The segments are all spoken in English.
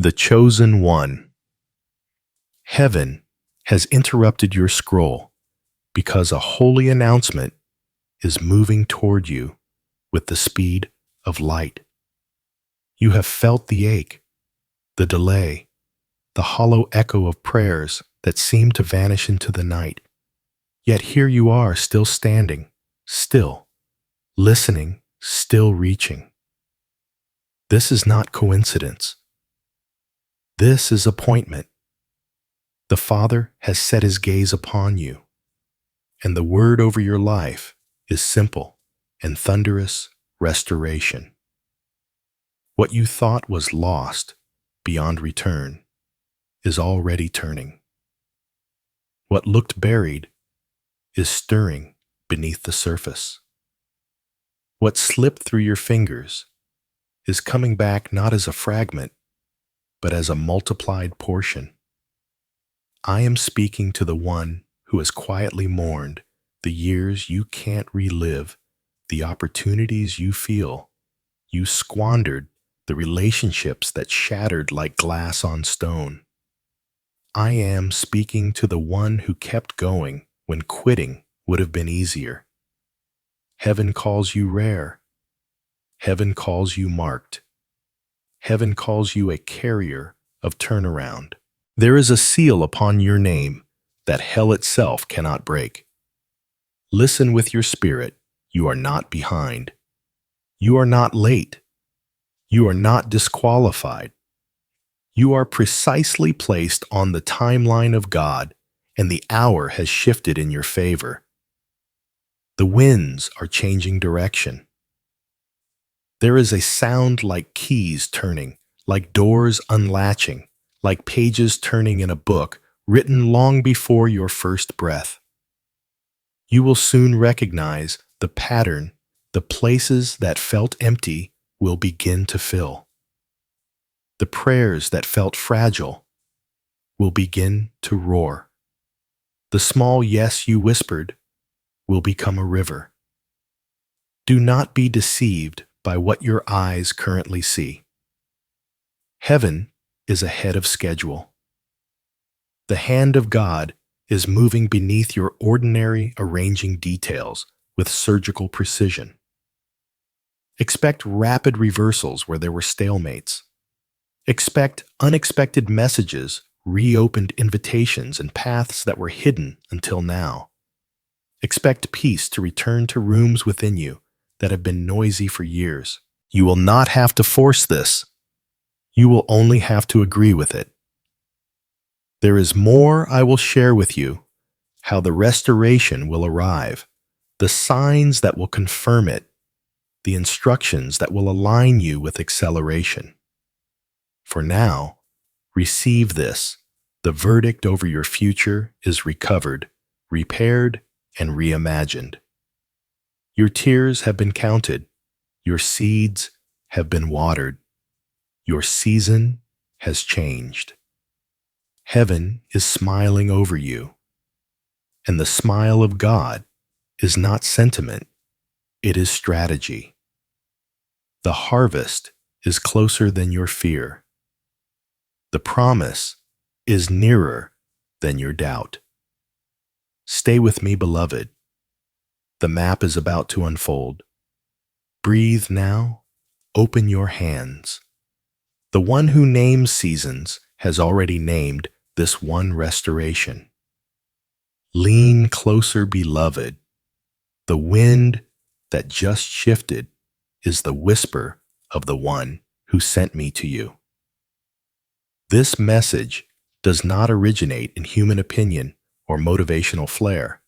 The Chosen One. Heaven has interrupted your scroll because a holy announcement is moving toward you with the speed of light. You have felt the ache, the delay, the hollow echo of prayers that seem to vanish into the night. Yet here you are, still standing, still, listening, still reaching. This is not coincidence. This is appointment. The Father has set his gaze upon you, and the word over your life is simple and thunderous restoration. What you thought was lost beyond return is already turning. What looked buried is stirring beneath the surface. What slipped through your fingers is coming back not as a fragment, but as a multiplied portion. I am speaking to the one who has quietly mourned the years you can't relive, the opportunities you feel you squandered, the relationships that shattered like glass on stone. I am speaking to the one who kept going when quitting would have been easier. Heaven calls you rare. Heaven calls you marked. Heaven calls you a carrier of turnaround. There is a seal upon your name that hell itself cannot break. Listen with your spirit. You are not behind. You are not late. You are not disqualified. You are precisely placed on the timeline of God, and the hour has shifted in your favor. The winds are changing direction. There is a sound like keys turning, like doors unlatching, like pages turning in a book written long before your first breath. You will soon recognize the pattern. The places that felt empty will begin to fill. The prayers that felt fragile will begin to roar. The small yes you whispered will become a river. Do not be deceived by what your eyes currently see. Heaven is ahead of schedule. The hand of God is moving beneath your ordinary arranging details with surgical precision. Expect rapid reversals where there were stalemates. Expect unexpected messages, reopened invitations, and paths that were hidden until now. Expect peace to return to rooms within you that have been noisy for years. You will not have to force this. You will only have to agree with it. There is more I will share with you, how the restoration will arrive, the signs that will confirm it, the instructions that will align you with acceleration. For now, receive this. The verdict over your future is recovered, repaired, and reimagined. Your tears have been counted. Your seeds have been watered. Your season has changed. Heaven is smiling over you. And the smile of God is not sentiment, it is strategy. The harvest is closer than your fear. The promise is nearer than your doubt. Stay with me, beloved. The map is about to unfold. Breathe now. Open your hands. The one who names seasons has already named this one restoration. Lean closer, beloved. The wind that just shifted is the whisper of the one who sent me to you. This message does not originate in human opinion or motivational flair.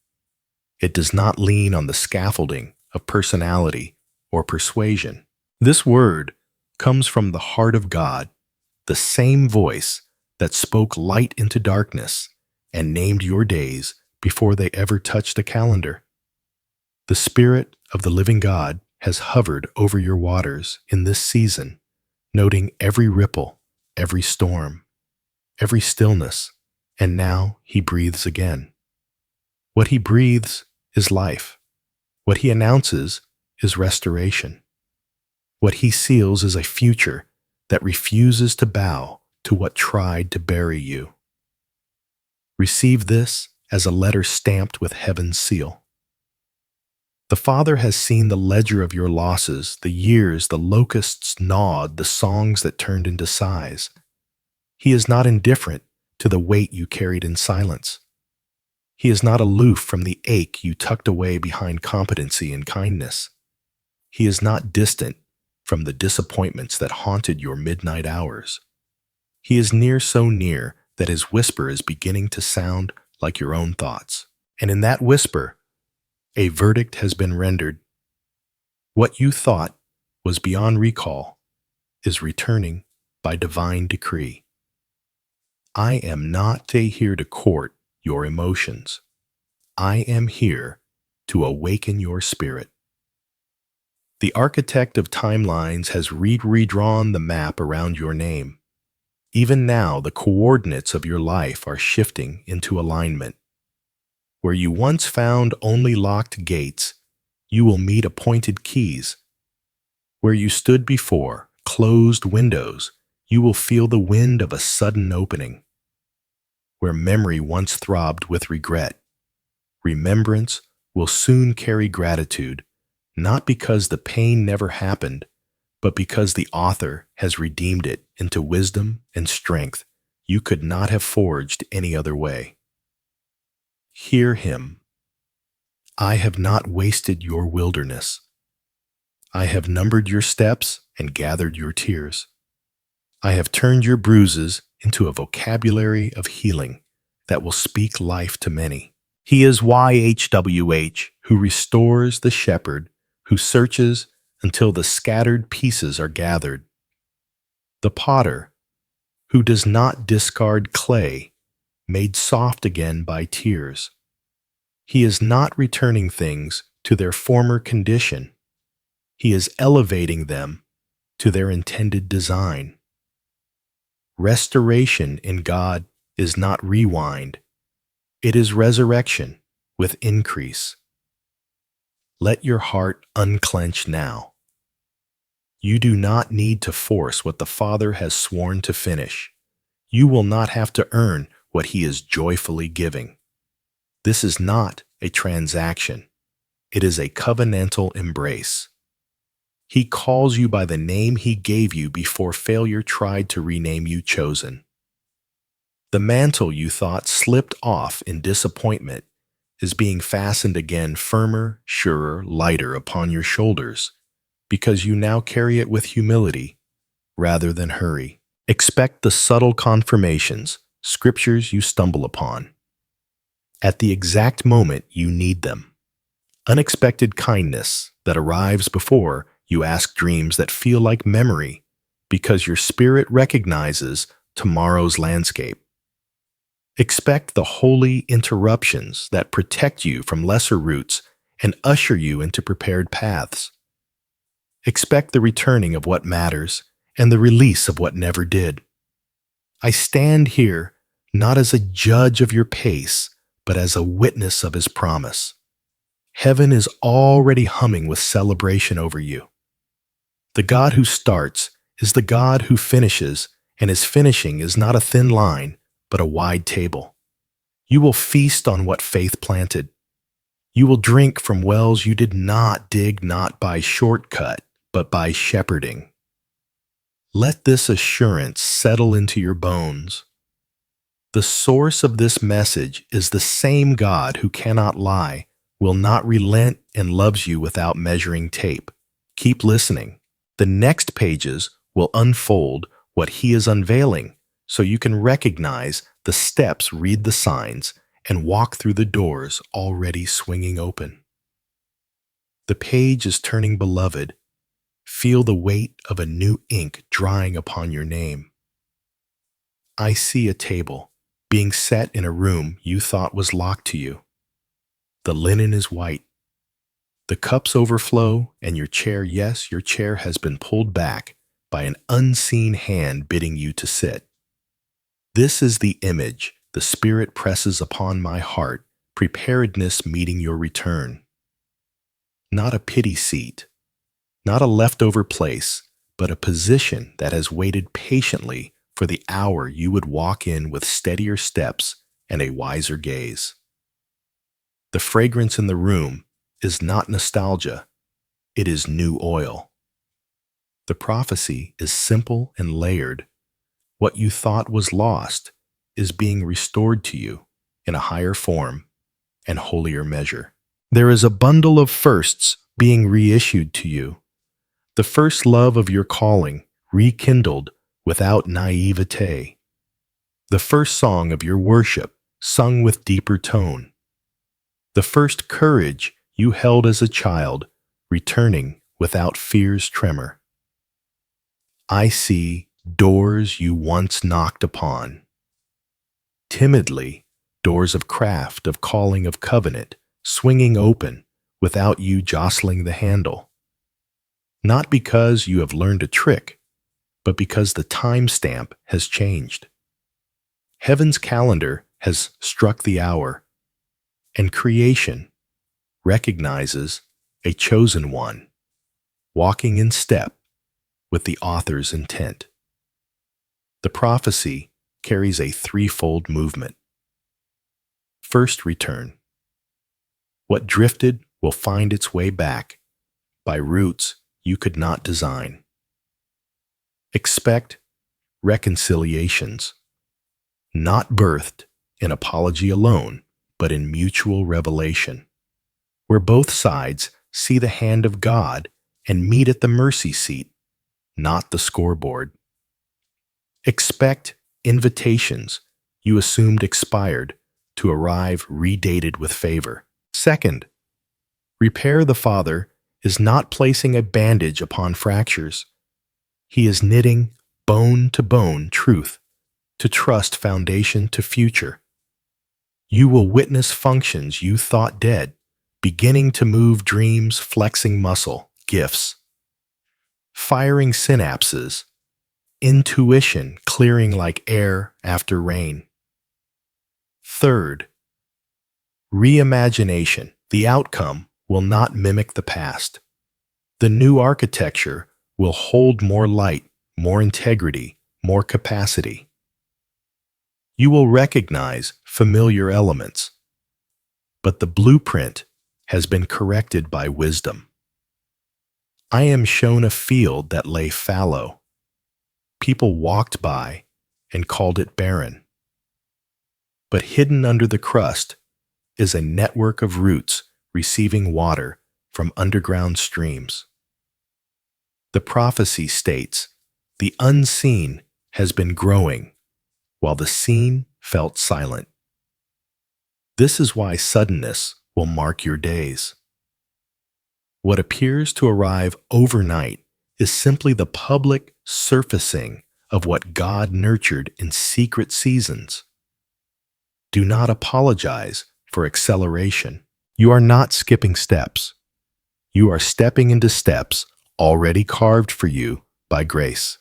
It does not lean on the scaffolding of personality or persuasion. This word comes from the heart of God, the same voice that spoke light into darkness and named your days before they ever touched a calendar. The Spirit of the living God has hovered over your waters in this season, noting every ripple, every storm, every stillness, and now he breathes again. What he breathes is life. What he announces is restoration. What he seals is a future that refuses to bow to what tried to bury you. Receive this as a letter stamped with heaven's seal. The Father has seen the ledger of your losses, the years the locusts gnawed, the songs that turned into sighs. He is not indifferent to the weight you carried in silence. He is not aloof from the ache you tucked away behind competency and kindness. He is not distant from the disappointments that haunted your midnight hours. He is near, so near that his whisper is beginning to sound like your own thoughts. And in that whisper, a verdict has been rendered. What you thought was beyond recall is returning by divine decree. I am not here to court your emotions. I am here to awaken your spirit. The architect of timelines has redrawn the map around your name. Even now, the coordinates of your life are shifting into alignment. Where you once found only locked gates, you will meet appointed keys. Where you stood before closed windows, you will feel the wind of a sudden opening. Where memory once throbbed with regret, remembrance will soon carry gratitude, not because the pain never happened, but because the author has redeemed it into wisdom and strength you could not have forged any other way. Hear him. I have not wasted your wilderness. I have numbered your steps and gathered your tears. I have turned your bruises into a vocabulary of healing that will speak life to many. He is YHWH, who restores the shepherd, who searches until the scattered pieces are gathered. The potter, who does not discard clay, made soft again by tears. He is not returning things to their former condition. He is elevating them to their intended design. Restoration in God is not rewind. It is resurrection with increase. Let your heart unclench now. You do not need to force what the Father has sworn to finish. You will not have to earn what He is joyfully giving. This is not a transaction. It is a covenantal embrace. He calls you by the name He gave you before failure tried to rename you chosen. The mantle you thought slipped off in disappointment is being fastened again firmer, surer, lighter upon your shoulders, because you now carry it with humility rather than hurry. Expect the subtle confirmations, scriptures you stumble upon, at the exact moment you need them. Unexpected kindness that arrives before you ask dreams that feel like memory, because your spirit recognizes tomorrow's landscape. Expect the holy interruptions that protect you from lesser routes and usher you into prepared paths. Expect the returning of what matters and the release of what never did. I stand here not as a judge of your pace, but as a witness of His promise. Heaven is already humming with celebration over you. The God who starts is the God who finishes, and His finishing is not a thin line, but a wide table. You will feast on what faith planted. You will drink from wells you did not dig, not by shortcut, but by shepherding. Let this assurance settle into your bones. The source of this message is the same God who cannot lie, will not relent, and loves you without measuring tape. Keep listening. The next pages will unfold what He is unveiling, so you can recognize the steps, read the signs, and walk through the doors already swinging open. The page is turning, beloved. Feel the weight of a new ink drying upon your name. I see a table being set in a room you thought was locked to you. The linen is white. The cups overflow, and your chair, yes, your chair has been pulled back by an unseen hand bidding you to sit. This is the image the Spirit presses upon my heart, preparedness meeting your return. Not a pity seat, not a leftover place, but a position that has waited patiently for the hour you would walk in with steadier steps and a wiser gaze. The fragrance in the room is not nostalgia, it is new oil. The prophecy is simple and layered. What you thought was lost is being restored to you in a higher form and holier measure. There is a bundle of firsts being reissued to you. The first love of your calling rekindled without naivete. The first song of your worship sung with deeper tone. The first courage you held as a child returning without fear's tremor. I see doors you once knocked upon. Timidly, doors of craft, of calling, of covenant, swinging open without you jostling the handle. Not because you have learned a trick, but because the timestamp has changed. Heaven's calendar has struck the hour, and creation recognizes a chosen one, walking in step with the author's intent. The prophecy carries a threefold movement. First return. What drifted will find its way back by routes you could not design. Expect reconciliations, not birthed in apology alone, but in mutual revelation, where both sides see the hand of God and meet at the mercy seat, not the scoreboard. Expect invitations you assumed expired to arrive redated with favor. Second, repair the Father is not placing a bandage upon fractures. He is knitting bone-to-bone truth to trust foundation to future. You will witness functions you thought dead, beginning to move dreams, flexing muscle, gifts, firing synapses, intuition clearing like air after rain. Third, reimagination. The outcome will not mimic the past. The new architecture will hold more light, more integrity, more capacity. You will recognize familiar elements, but the blueprint has been corrected by wisdom. I am shown a field that lay fallow. People walked by and called it barren. But hidden under the crust is a network of roots receiving water from underground streams. The prophecy states, the unseen has been growing, while the seen felt silent. This is why suddenness will mark your days. What appears to arrive overnight is simply the public surfacing of what God nurtured in secret seasons. Do not apologize for acceleration. You are not skipping steps. You are stepping into steps already carved for you by grace.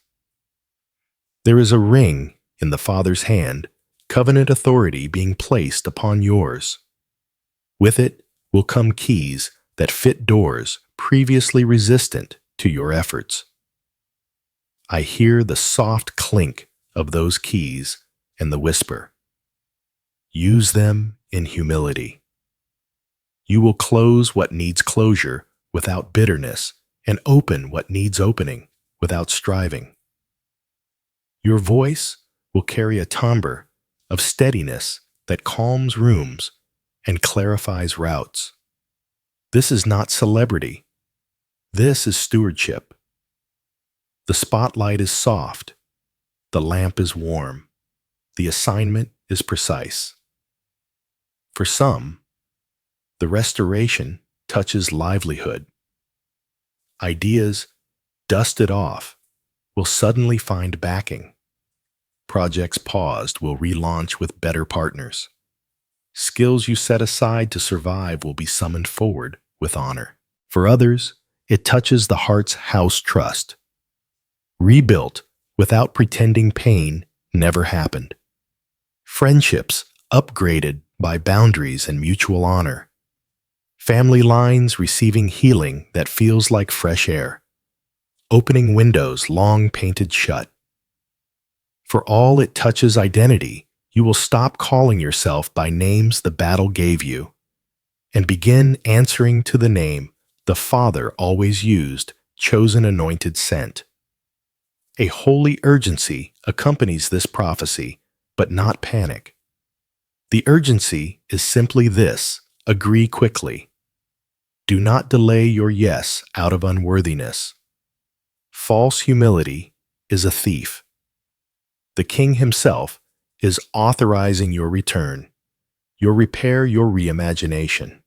There is a ring in the Father's hand, covenant authority being placed upon yours. With it will come keys that fit doors previously resistant to your efforts. I hear the soft clink of those keys and the whisper, use them in humility. You will close what needs closure without bitterness and open what needs opening without striving. Your voice will carry a timbre of steadiness that calms rooms and clarifies routes. This is not celebrity. This is stewardship. The spotlight is soft. The lamp is warm. The assignment is precise. For some, the restoration touches livelihood. Ideas dusted off will suddenly find backing. Projects paused will relaunch with better partners. Skills you set aside to survive will be summoned forward with honor. For others, it touches the heart's house trust. Rebuilt without pretending pain never happened. Friendships upgraded by boundaries and mutual honor. Family lines receiving healing that feels like fresh air. Opening windows long painted shut. For all it touches identity, you will stop calling yourself by names the battle gave you and begin answering to the name the Father always used, chosen anointed sent. A holy urgency accompanies this prophecy, but not panic. The urgency is simply this: agree quickly. Do not delay your yes out of unworthiness. False humility is a thief. The King himself is authorizing your return, your repair, your reimagination.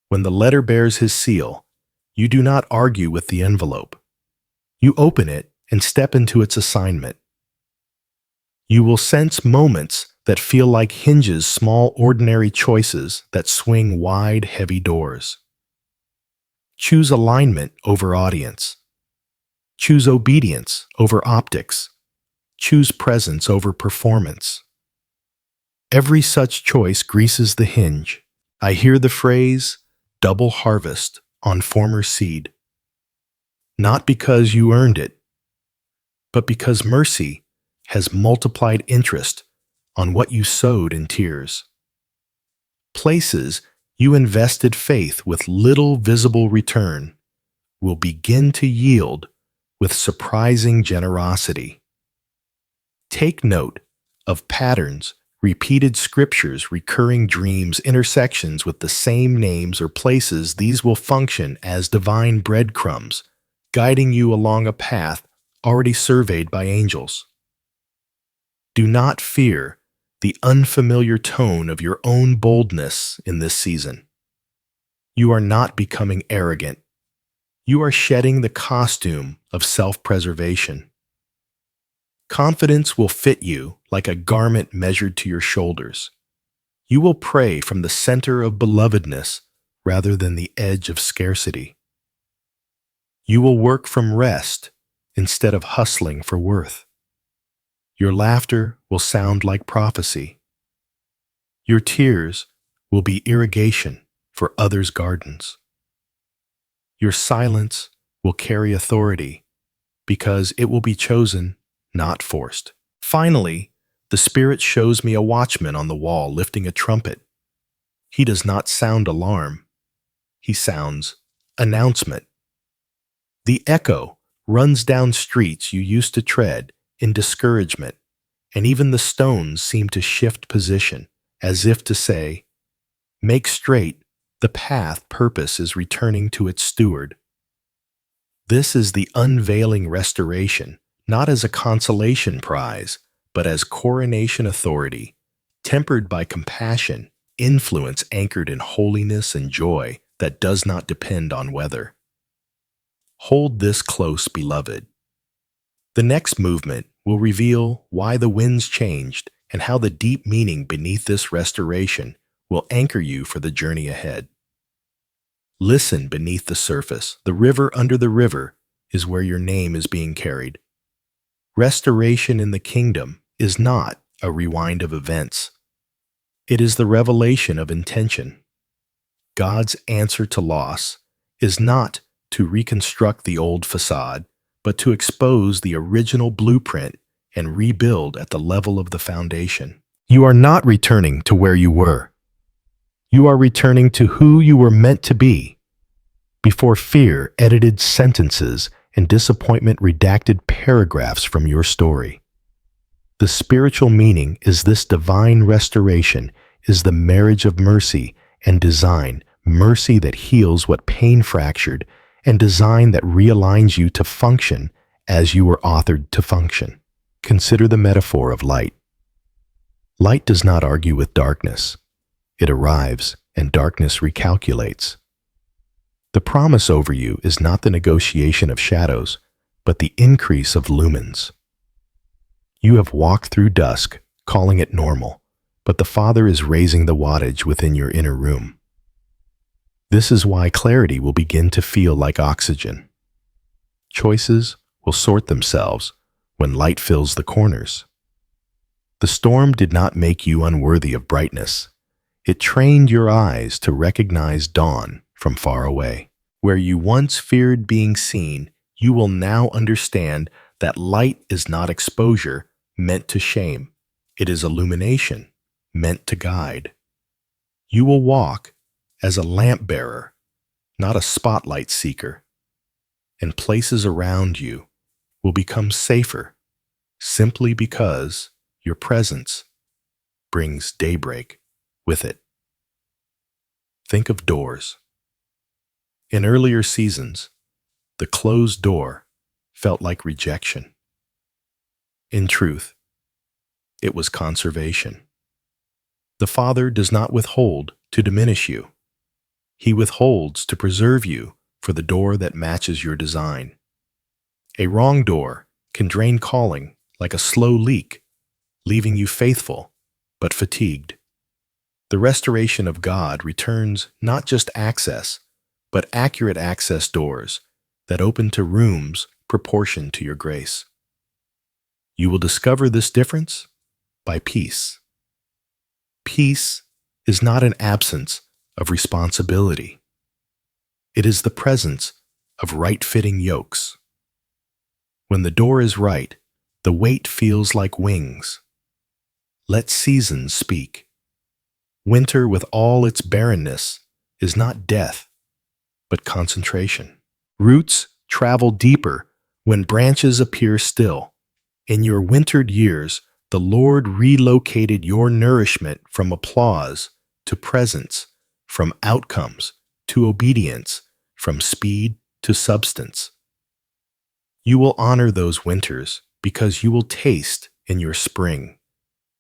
When the letter bears his seal, you do not argue with the envelope. You open it and step into its assignment. You will sense moments that feel like hinges, small, ordinary choices that swing wide, heavy doors. Choose alignment over audience. Choose obedience over optics. Choose presence over performance. Every such choice greases the hinge. I hear the phrase, double harvest on former seed. Not because you earned it, but because mercy has multiplied interest on what you sowed in tears. Places you invested faith with little visible return will begin to yield with surprising generosity. Take note of patterns, repeated scriptures, recurring dreams, intersections with the same names or places. These will function as divine breadcrumbs, guiding you along a path already surveyed by angels. Do not fear the unfamiliar tone of your own boldness in this season. You are not becoming arrogant. You are shedding the costume of self-preservation. Confidence will fit you like a garment measured to your shoulders. You will pray from the center of belovedness rather than the edge of scarcity. You will work from rest instead of hustling for worth. Your laughter will sound like prophecy. Your tears will be irrigation for others' gardens. Your silence will carry authority because it will be chosen, not forced. Finally, the Spirit shows me a watchman on the wall lifting a trumpet. He does not sound alarm. He sounds announcement. The echo runs down streets you used to tread in discouragement, and even the stones seem to shift position, as if to say, make straight the path. Purpose is returning to its steward. This is the unveiling restoration, not as a consolation prize, but as coronation authority, tempered by compassion, influence anchored in holiness and joy that does not depend on weather. Hold this close, beloved. The next movement will reveal why the winds changed and how the deep meaning beneath this restoration will anchor you for the journey ahead. Listen beneath the surface. The river under the river is where your name is being carried. Restoration in the kingdom is not a rewind of events. It is the revelation of intention. God's answer to loss is not to reconstruct the old facade, but to expose the original blueprint and rebuild at the level of the foundation. You are not returning to where you were. You are returning to who you were meant to be. Before fear edited sentences and disappointment redacted paragraphs from your story. The spiritual meaning is this: divine restoration is the marriage of mercy and design, mercy that heals what pain fractured, and design that realigns you to function as you were authored to function. Consider the metaphor of light. Light does not argue with darkness. It arrives, and darkness recalculates. The promise over you is not the negotiation of shadows, but the increase of lumens. You have walked through dusk, calling it normal, but the Father is raising the wattage within your inner room. This is why clarity will begin to feel like oxygen. Choices will sort themselves when light fills the corners. The storm did not make you unworthy of brightness. It trained your eyes to recognize dawn from far away. Where you once feared being seen, you will now understand that light is not exposure, meant to shame. It is illumination, meant to guide. You will walk as a lamp bearer, not a spotlight seeker, and places around you will become safer simply because your presence brings daybreak with it. Think of doors. In earlier seasons, the closed door felt like rejection. In truth, it was conservation. The Father does not withhold to diminish you. He withholds to preserve you for the door that matches your design. A wrong door can drain calling like a slow leak, leaving you faithful but fatigued. The restoration of God returns not just access, but accurate access doors that open to rooms proportioned to your grace. You will discover this difference by peace. Peace is not an absence of responsibility. It is the presence of right-fitting yokes. When the door is right, the weight feels like wings. Let seasons speak. Winter with all its barrenness is not death, but concentration. Roots travel deeper when branches appear still. In your wintered years, the Lord relocated your nourishment from applause to presence, from outcomes to obedience, from speed to substance. You will honor those winters because you will taste in your spring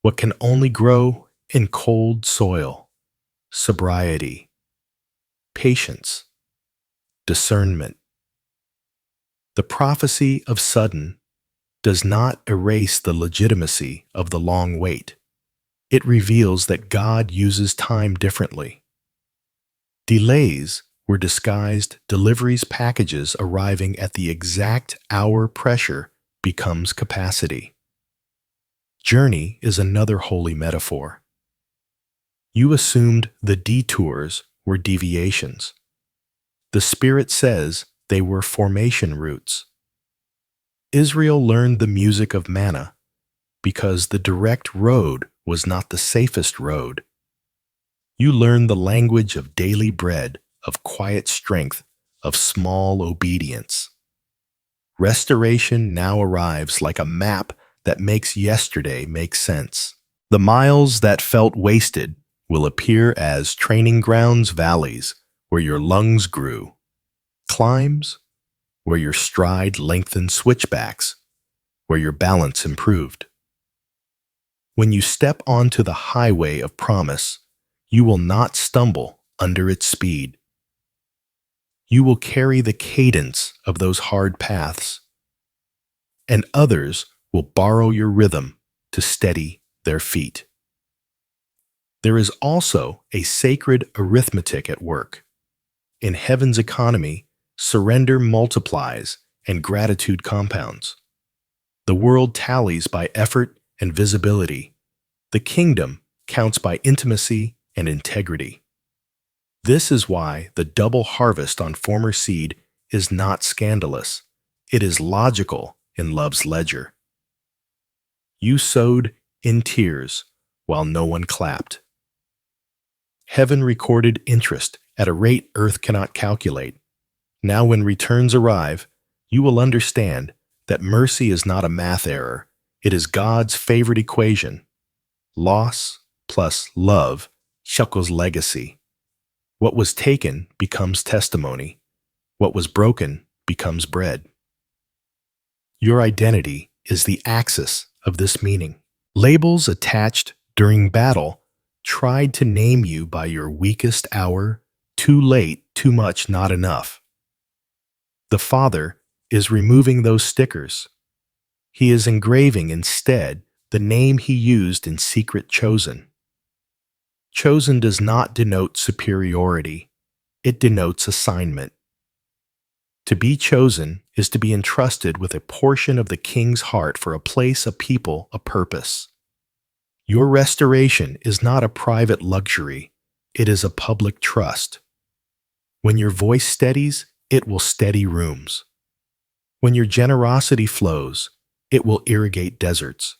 what can only grow in cold soil: sobriety, patience, discernment. The prophecy of sudden does not erase the legitimacy of the long wait. It reveals that God uses time differently. Delays were disguised deliveries, packages arriving at the exact hour. Pressure becomes capacity. Journey is another holy metaphor. You assumed the detours were deviations. The Spirit says they were formation routes. Israel learned the music of manna because the direct road was not the safest road. You learned the language of daily bread, of quiet strength, of small obedience. Restoration now arrives like a map that makes yesterday make sense. The miles that felt wasted will appear as training grounds, valleys where your lungs grew, climbs where your stride lengthened, switchbacks where your balance improved. When you step onto the highway of promise, you will not stumble under its speed. You will carry the cadence of those hard paths, and others will borrow your rhythm to steady their feet. There is also a sacred arithmetic at work. In heaven's economy, surrender multiplies and gratitude compounds. The world tallies by effort and visibility. The kingdom counts by intimacy and integrity. This is why the double harvest on former seed is not scandalous. It is logical in love's ledger. You sowed in tears while no one clapped. Heaven recorded interest at a rate earth cannot calculate. Now when returns arrive, you will understand that mercy is not a math error. It is God's favorite equation. Loss plus love equals legacy. What was taken becomes testimony. What was broken becomes bread. Your identity is the axis of this meaning. Labels attached during battle tried to name you by your weakest hour: too late, too much, not enough. The Father is removing those stickers. He is engraving instead the name He used in secret: chosen. Chosen does not denote superiority. It denotes assignment. To be chosen is to be entrusted with a portion of the King's heart for a place, a people, a purpose. Your restoration is not a private luxury. It is a public trust. When your voice steadies, it will steady rooms. When your generosity flows, it will irrigate deserts.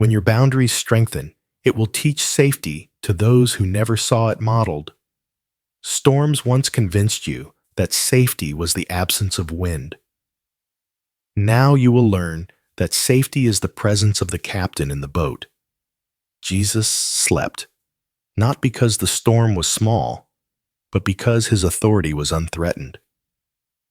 When your boundaries strengthen, it will teach safety to those who never saw it modeled. Storms once convinced you that safety was the absence of wind. Now you will learn that safety is the presence of the captain in the boat. Jesus slept, not because the storm was small, but because his authority was unthreatened.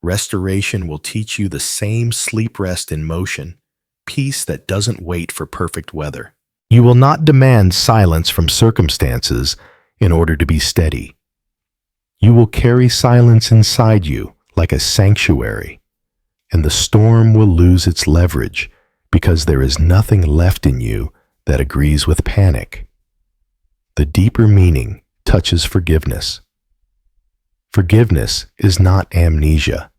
Restoration will teach you the same sleep rest in motion, peace that doesn't wait for perfect weather. You will not demand silence from circumstances in order to be steady. You will carry silence inside you like a sanctuary, and the storm will lose its leverage because there is nothing left in you that agrees with panic. The deeper meaning touches forgiveness. Forgiveness is not amnesia.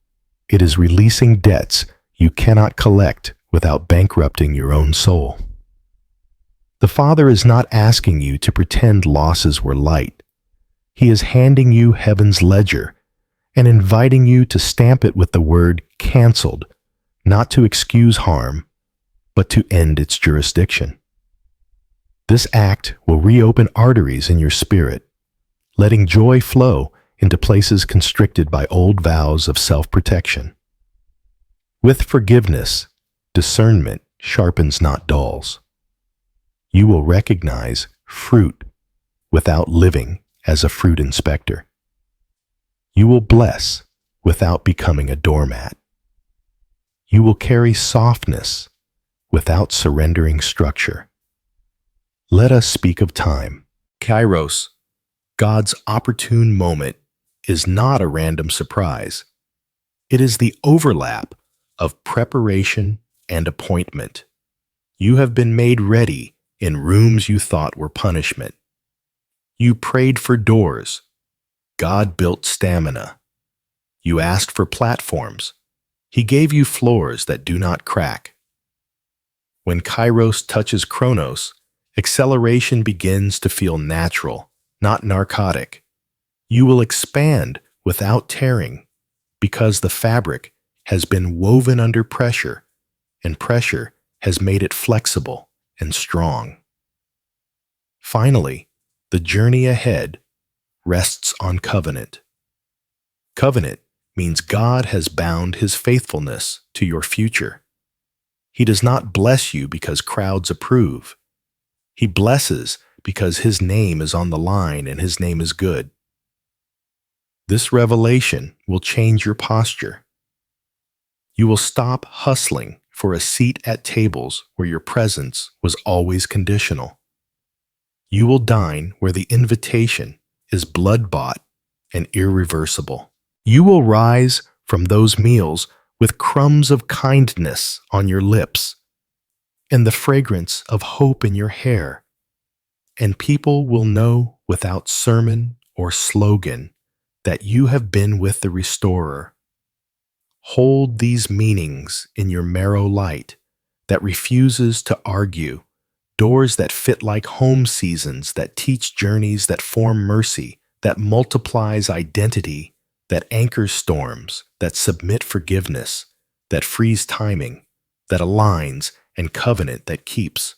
It is releasing debts you cannot collect without bankrupting your own soul. The Father is not asking you to pretend losses were light. He is handing you heaven's ledger and inviting you to stamp it with the word canceled, not to excuse harm, but to end its jurisdiction. This act will reopen arteries in your spirit, letting joy flow into places constricted by old vows of self-protection. With forgiveness, discernment sharpens, not dulls. You will recognize fruit without living as a fruit inspector. You will bless without becoming a doormat. You will carry softness without surrendering structure. Let us speak of time. Kairos, God's opportune moment, is not a random surprise. It is the overlap of preparation and appointment. You have been made ready in rooms you thought were punishment. You prayed for doors. God built stamina. You asked for platforms. He gave you floors that do not crack. When Kairos touches Chronos, acceleration begins to feel natural, not narcotic. You will expand without tearing because the fabric has been woven under pressure, and pressure has made it flexible and strong. Finally, the journey ahead rests on covenant. Covenant means God has bound his faithfulness to your future. He does not bless you because crowds approve. He blesses because his name is on the line and his name is good. This revelation will change your posture. You will stop hustling for a seat at tables where your presence was always conditional. You will dine where the invitation is blood-bought and irreversible. You will rise from those meals with crumbs of kindness on your lips and the fragrance of hope in your hair, and people will know without sermon or slogan that you have been with the Restorer. Hold these meanings in your marrow light that refuses to argue, doors that fit like home seasons, that teach journeys, that form mercy, that multiplies identity, that anchors storms, that submit forgiveness, that frees timing, that aligns, and covenant that keeps.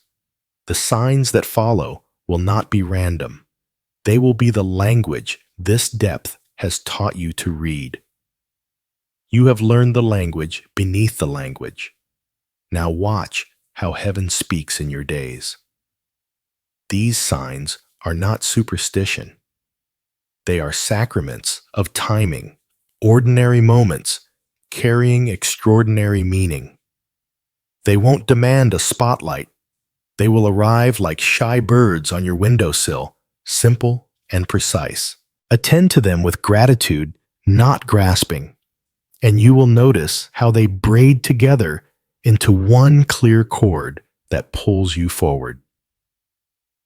The signs that follow will not be random. They will be the language this depth has taught you to read. You have learned the language beneath the language. Now watch how heaven speaks in your days. These signs are not superstition. They are sacraments of timing, ordinary moments carrying extraordinary meaning. They won't demand a spotlight. They will arrive like shy birds on your windowsill, simple and precise. Attend to them with gratitude, not grasping, and you will notice how they braid together into one clear cord that pulls you forward.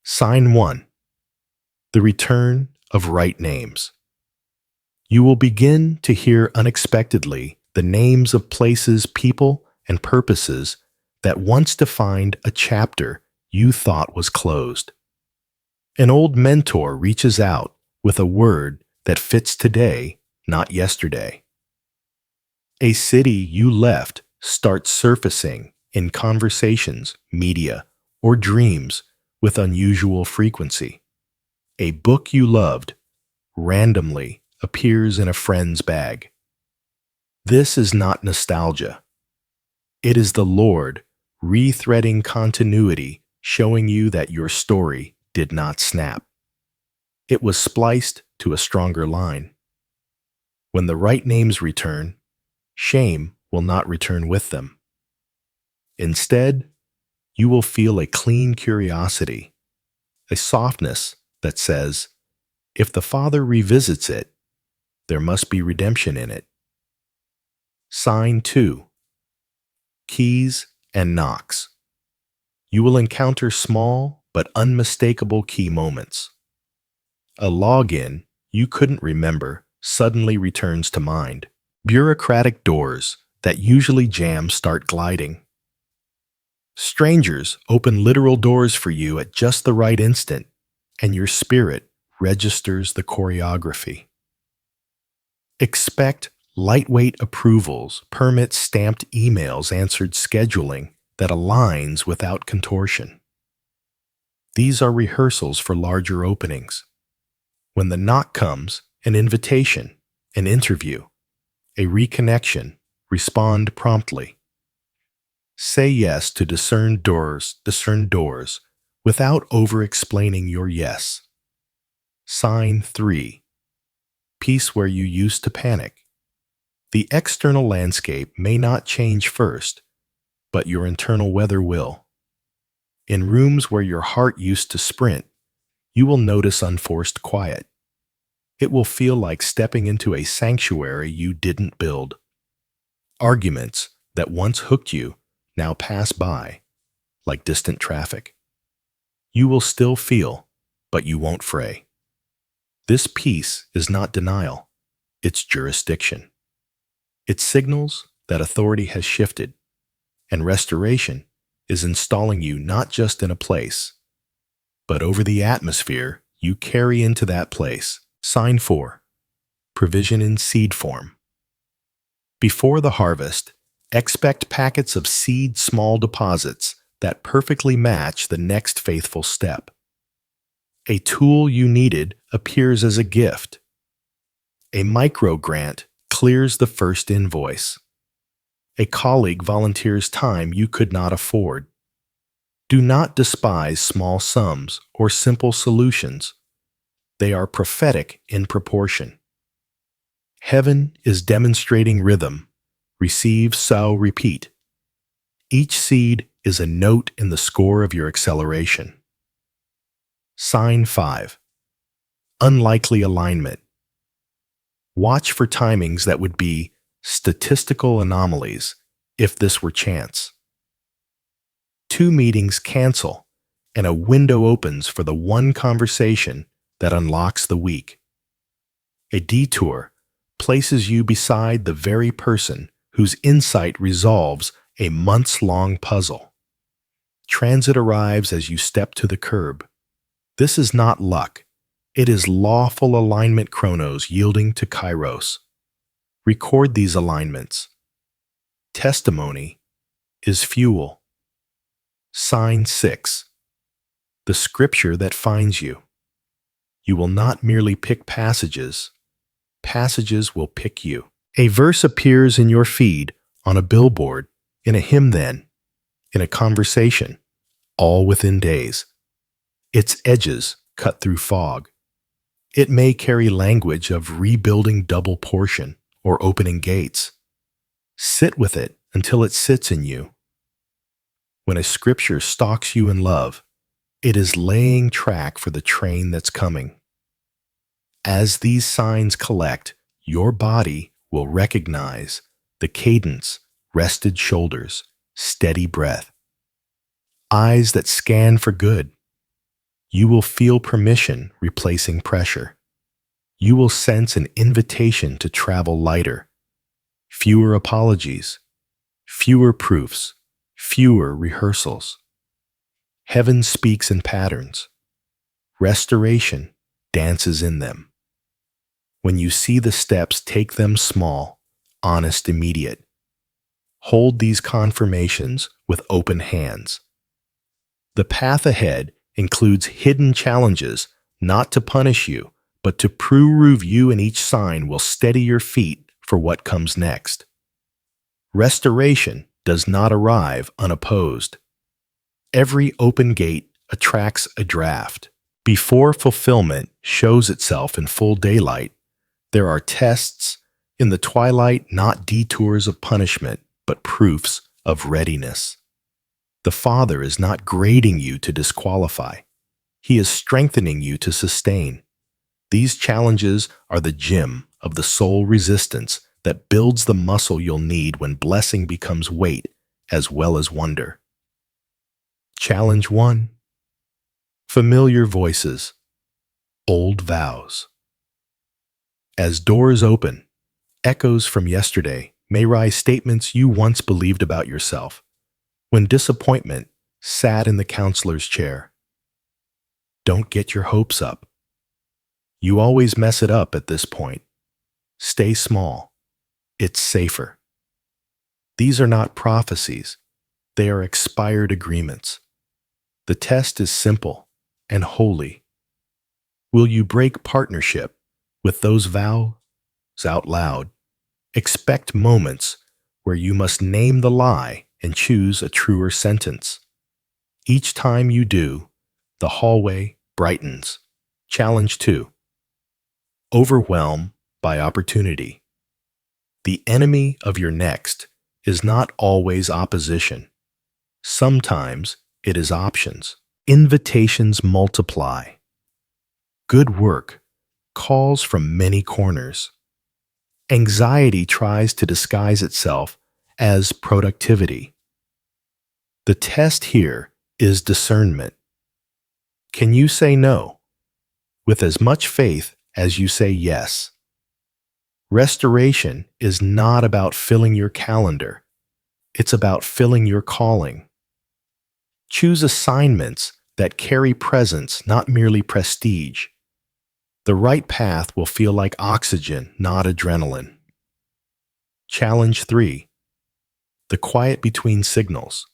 Sign 1. The return of right names. You will begin to hear unexpectedly the names of places, people, and purposes that once defined a chapter you thought was closed. An old mentor reaches out with a word that fits today, not yesterday. A city you left starts surfacing in conversations, media, or dreams with unusual frequency. A book you loved randomly appears in a friend's bag. This is not nostalgia. It is the Lord rethreading continuity, showing you that your story did not snap. It was spliced to a stronger line. When the right names return, shame will not return with them. Instead, you will feel a clean curiosity, a softness that says, if the Father revisits it, there must be redemption in it. Sign 2. Keys and knocks. You will encounter small but unmistakable key moments. A login you couldn't remember suddenly returns to mind. Bureaucratic doors that usually jam start gliding. Strangers open literal doors for you at just the right instant, and your spirit registers the choreography. Expect lightweight approvals, permits, stamped emails, answered scheduling that aligns without contortion. These are rehearsals for larger openings. When the knock comes, an invitation, an interview, a reconnection, respond promptly. Say yes to discern doors, without over-explaining your yes. Sign 3. Peace where you used to panic. The external landscape may not change first, but your internal weather will. In rooms where your heart used to sprint, you will notice unforced quiet. It will feel like stepping into a sanctuary you didn't build. Arguments that once hooked you now pass by, like distant traffic. You will still feel, but you won't fray. This peace is not denial, it's jurisdiction. It signals that authority has shifted, and restoration is installing you not just in a place, but over the atmosphere you carry into that place. Sign 4. Provision in seed form. Before the harvest, expect packets of seed small deposits that perfectly match the next faithful step. A tool you needed appears as a gift. A micro grant clears the first invoice. A colleague volunteers time you could not afford. Do not despise small sums or simple solutions. They are prophetic in proportion. Heaven is demonstrating rhythm. Receive, sow, repeat. Each seed is a note in the score of your acceleration. Sign 5. Unlikely alignment. Watch for timings that would be statistical anomalies if this were chance. 2 meetings cancel, and a window opens for the one conversation that unlocks the week. A detour places you beside the very person whose insight resolves a months-long puzzle. Transit arrives as you step to the curb. This is not luck. It is lawful alignment chronos yielding to kairos. Record these alignments. Testimony is fuel. Sign 6. The scripture that finds you. You will not merely pick passages. Passages will pick you. A verse appears in your feed, on a billboard, in a hymn then, in a conversation, all within days. Its edges cut through fog. It may carry language of rebuilding double portion or opening gates. Sit with it until it sits in you. When a scripture stalks you in love, it is laying track for the train that's coming. As these signs collect, your body will recognize the cadence, rested shoulders, steady breath. Eyes that scan for good. You will feel permission replacing pressure. You will sense an invitation to travel lighter. Fewer apologies, fewer proofs, fewer rehearsals. Heaven speaks in patterns. Restoration dances in them. When you see the steps, take them small, honest, immediate. Hold these confirmations with open hands. The path ahead includes hidden challenges, not to punish you, but to prove you, and each sign will steady your feet for what comes next. Restoration does not arrive unopposed. Every open gate attracts a draft. Before fulfillment shows itself in full daylight, there are tests in the twilight, not detours of punishment, but proofs of readiness. The Father is not grading you to disqualify. He is strengthening you to sustain. These challenges are the gym of the soul resistance that builds the muscle you'll need when blessing becomes weight as well as wonder. Challenge 1. Familiar voices, old vows. As doors open, echoes from yesterday may rise statements you once believed about yourself, when disappointment sat in the counselor's chair. Don't get your hopes up. You always mess it up at this point. Stay small. It's safer. These are not prophecies. They are expired agreements. The test is simple and holy. Will you break partnership with those vows out loud? Expect moments where you must name the lie and choose a truer sentence. Each time you do, the hallway brightens. Challenge 2. Overwhelm by opportunity. The enemy of your next is not always opposition. Sometimes it is options. Invitations multiply. Good work calls from many corners. Anxiety tries to disguise itself as productivity. The test here is discernment. Can you say no with as much faith as you say yes? Restoration is not about filling your calendar. It's about filling your calling. Choose assignments that carry presence, not merely prestige. The right path will feel like oxygen, not adrenaline. Challenge 3. The quiet between signals.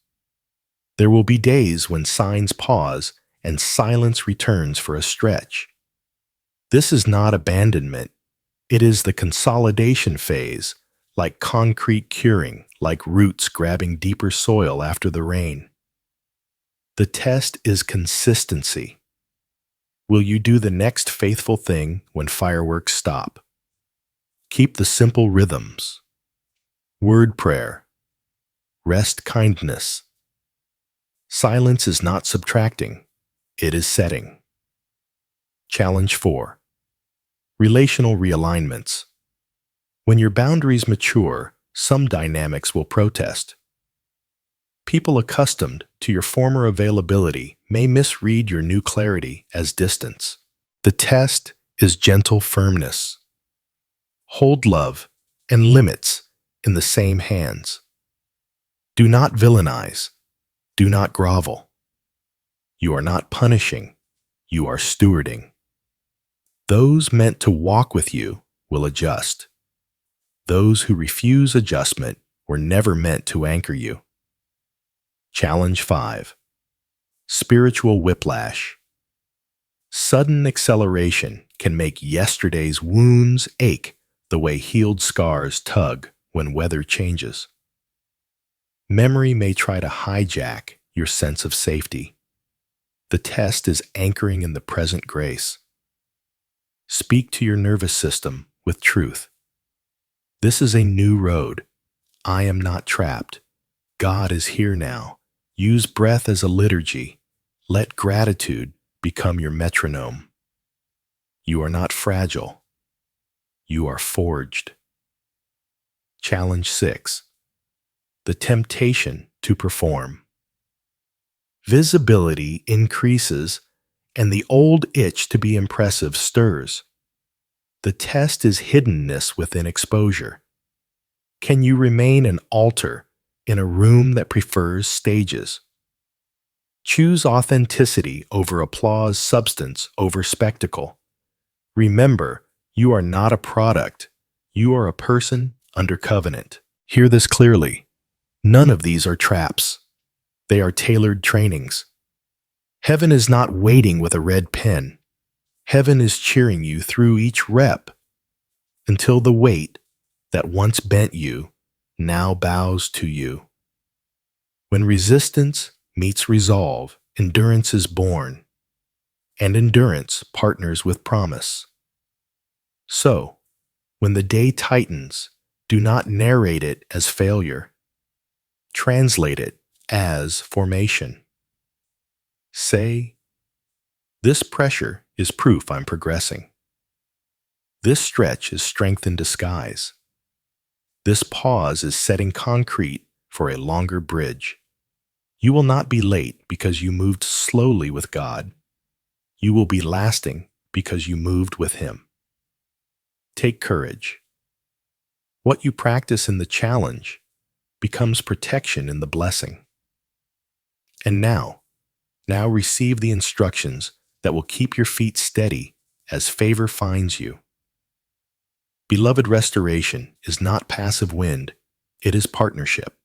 There will be days when signs pause and silence returns for a stretch. This is not abandonment. It is the consolidation phase, like concrete curing, like roots grabbing deeper soil after the rain. The test is consistency. Will you do the next faithful thing when fireworks stop? Keep the simple rhythms. Word prayer. Rest kindness. Silence is not subtracting, it is setting. Challenge 4. Relational realignments. When your boundaries mature, some dynamics will protest. People accustomed to your former availability may misread your new clarity as distance. The test is gentle firmness. Hold love and limits in the same hands. Do not villainize. Do not grovel. You are not punishing. You are stewarding. Those meant to walk with you will adjust. Those who refuse adjustment were never meant to anchor you. Challenge 5. Spiritual whiplash. Sudden acceleration can make yesterday's wounds ache the way healed scars tug when weather changes. Memory may try to hijack your sense of safety. The test is anchoring in the present grace. Speak to your nervous system with truth. This is a new road. I am not trapped. God is here now. Use breath as a liturgy. Let gratitude become your metronome. You are not fragile. You are forged. Challenge 6. The temptation to perform. Visibility increases, and the old itch to be impressive stirs. The test is hiddenness within exposure. Can you remain an altar in a room that prefers stages? Choose authenticity over applause, substance over spectacle. Remember, you are not a product. You are a person under covenant. Hear this clearly. None of these are traps. They are tailored trainings. Heaven is not waiting with a red pen. Heaven is cheering you through each rep until the weight that once bent you now bows to you. When resistance meets resolve, endurance is born, and endurance partners with promise. So, when the day tightens, do not narrate it as failure. Translate it as formation. Say, this pressure is proof I'm progressing. This stretch is strength in disguise. This pause is setting concrete for a longer bridge. You will not be late because you moved slowly with God. You will be lasting because you moved with Him. Take courage. What you practice in the challenge becomes protection in the blessing. And now receive the instructions that will keep your feet steady as favor finds you. Beloved, restoration is not passive wind, it is partnership.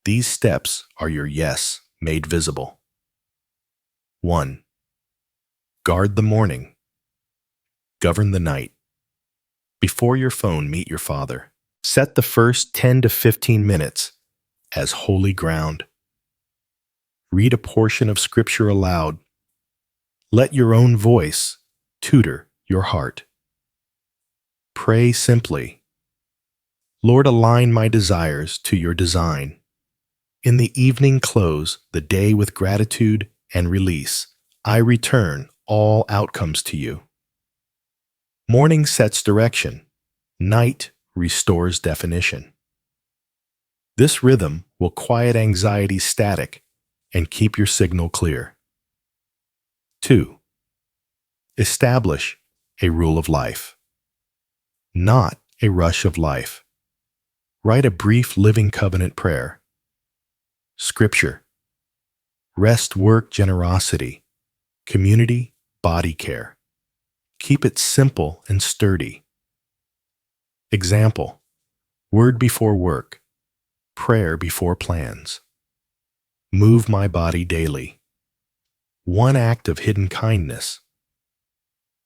These steps are your yes made visible. 1. Guard the morning. Govern the night. Before your phone, meet your Father. Set the first 10 to 15 minutes as holy ground. Read a portion of Scripture aloud. Let your own voice tutor your heart. Pray simply, Lord, align my desires to your design. In the evening close the day with gratitude and release. I return all outcomes to you. Morning sets direction. Night restores definition. This rhythm will quiet anxiety static and keep your signal clear. 2. Establish a rule of life, not a rush of life. Write a brief living covenant prayer. Scripture: rest, work, generosity, community, body care. Keep it simple and sturdy. Example: word before work, prayer before plans. Move my body daily. One act of hidden kindness.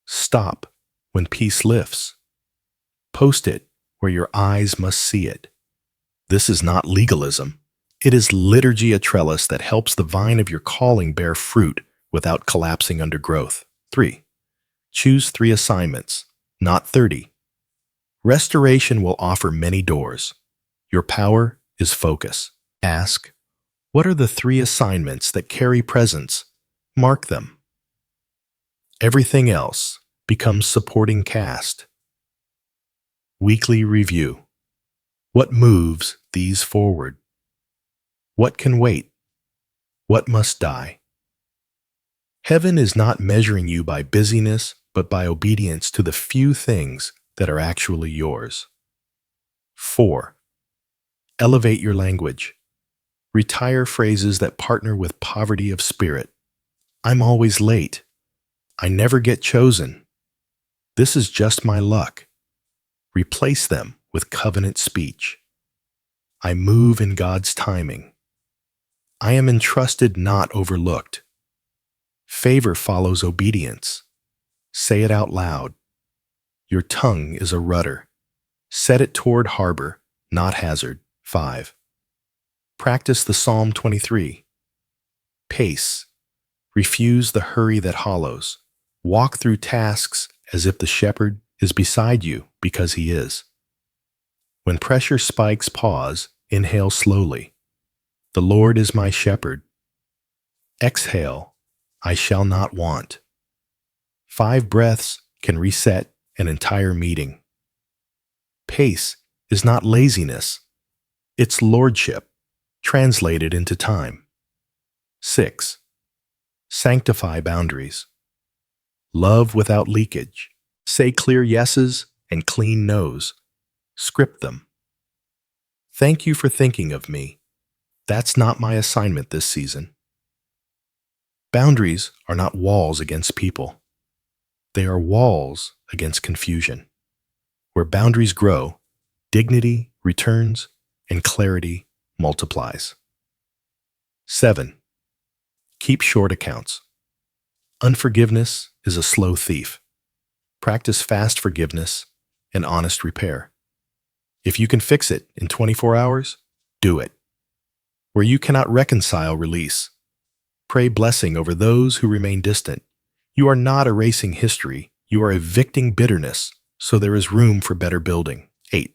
Stop when peace lifts. Post it where your eyes must see it. This is not legalism. It is liturgy, a trellis that helps the vine of your calling bear fruit without collapsing under growth. 3. Choose 3 assignments, not 30. Restoration will offer many doors. Your power is focus. Ask, what are the 3 assignments that carry presence? Mark them. Everything else becomes supporting cast. Weekly review. What moves these forward? What can wait? What must die? Heaven is not measuring you by busyness, but by obedience to the few things that are actually yours. 4. Elevate your language. Retire phrases that partner with poverty of spirit. I'm always late. I never get chosen. This is just my luck. Replace them with covenant speech. I move in God's timing. I am entrusted, not overlooked. Favor follows obedience. Say it out loud. Your tongue is a rudder. Set it toward harbor, not hazard. 5. Practice the Psalm 23. Pace. Refuse the hurry that hollows. Walk through tasks as if the shepherd is beside you, because he is. When pressure spikes, pause, inhale slowly. The Lord is my shepherd. Exhale, I shall not want. 5 breaths can reset an entire meeting. Pace is not laziness. It's lordship, translated into time. 6. Sanctify boundaries. Love without leakage. Say clear yeses and clean nos. Script them. Thank you for thinking of me. That's not my assignment this season. Boundaries are not walls against people. They are walls against confusion. Where boundaries grow, dignity returns and clarity multiplies. 7. Keep short accounts. Unforgiveness is a slow thief. Practice fast forgiveness and honest repair. If you can fix it in 24 hours, do it. Where you cannot reconcile, release. Pray blessing over those who remain distant. You are not erasing history, you are evicting bitterness, so there is room for better building. 8.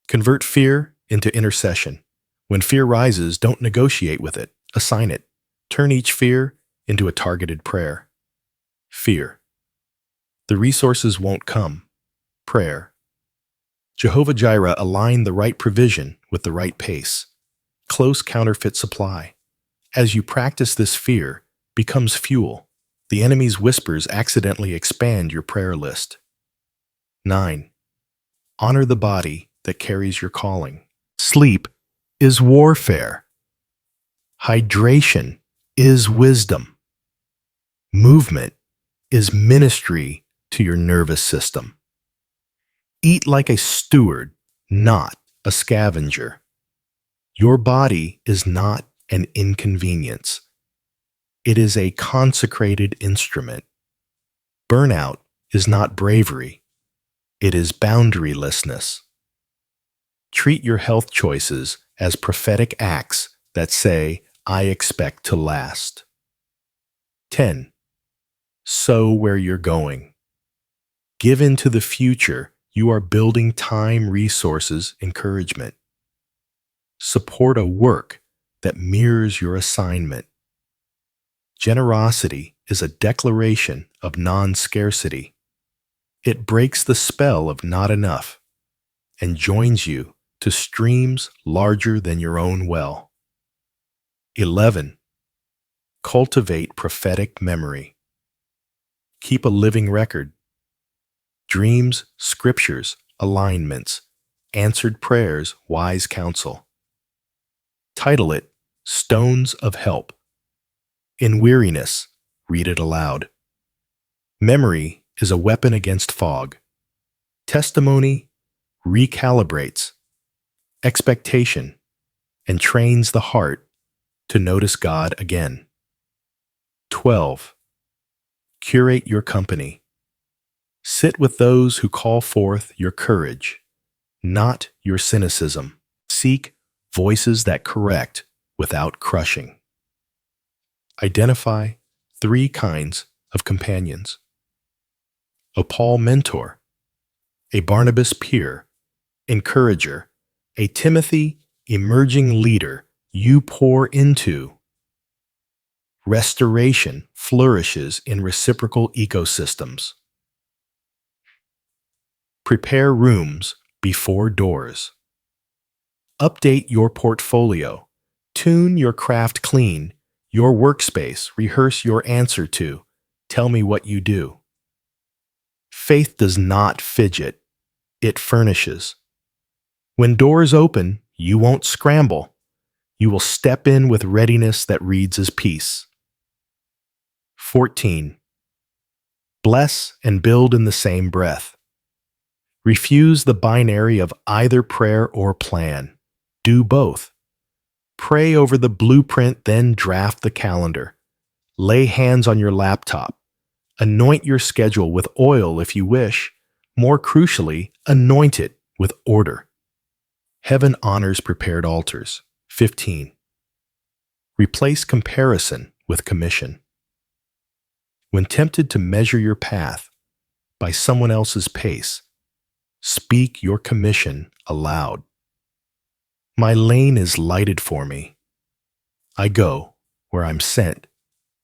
Convert fear into intercession. When fear rises, don't negotiate with it, assign it. Turn each fear into a targeted prayer. Fear. The resources won't come. Prayer. Jehovah Jireh, align the right provision with the right pace. Close counterfeit supply. As you practice this, fear becomes fuel. The enemy's whispers accidentally expand your prayer list. 9. Honor the body that carries your calling. Sleep is warfare. Hydration is wisdom. Movement is ministry to your nervous system. Eat like a steward, not a scavenger. Your body is not an inconvenience. It is a consecrated instrument. Burnout is not bravery. It is boundarylessness. Treat your health choices as prophetic acts that say, I expect to last. 10. Sow where you're going. Give into the future. You are building time, resources, encouragement. Support a work that mirrors your assignment. Generosity is a declaration of non-scarcity. It breaks the spell of not enough and joins you to streams larger than your own well. 11. Cultivate prophetic memory. Keep a living record. Dreams, scriptures, alignments, answered prayers, wise counsel. Title it, Stones of Help. In weariness, read it aloud. Memory is a weapon against fog. Testimony recalibrates expectation and trains the heart to notice God again. 12. Curate your company. Sit with those who call forth your courage, not your cynicism. Seek voices that correct without crushing. Identify 3 kinds of companions. A Paul mentor, a Barnabas peer, encourager, a Timothy emerging leader you pour into. Restoration flourishes in reciprocal ecosystems. Prepare rooms before doors. Update your portfolio. Tune your craft clean. Your workspace, rehearse your answer to, tell me what you do. Faith does not fidget, it furnishes. When doors open, you won't scramble. You will step in with readiness that reads as peace. 14. Bless and build in the same breath. Refuse the binary of either prayer or plan. Do both. Pray over the blueprint, then draft the calendar. Lay hands on your laptop. Anoint your schedule with oil if you wish. More crucially, anoint it with order. Heaven honors prepared altars. 15. Replace comparison with commission. When tempted to measure your path by someone else's pace, speak your commission aloud. My lane is lighted for me. I go where I'm sent,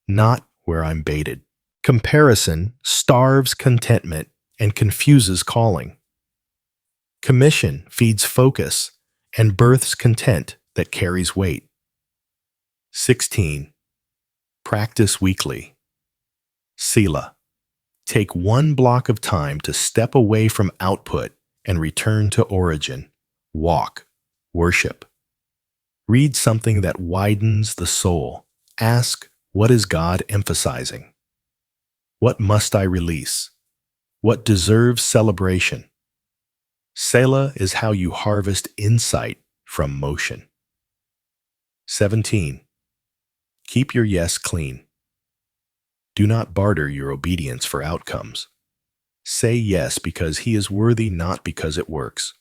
not where I'm baited. Comparison starves contentment and confuses calling. Commission feeds focus and births content that carries weight. 16. Practice weekly. Selah. Take one block of time to step away from output and return to origin. Walk. Worship. Read something that widens the soul. Ask, what is God emphasizing? What must I release? What deserves celebration? Selah is how you harvest insight from motion. 17. Keep your yes clean. Do not barter your obedience for outcomes. Say yes because he is worthy, not because it works.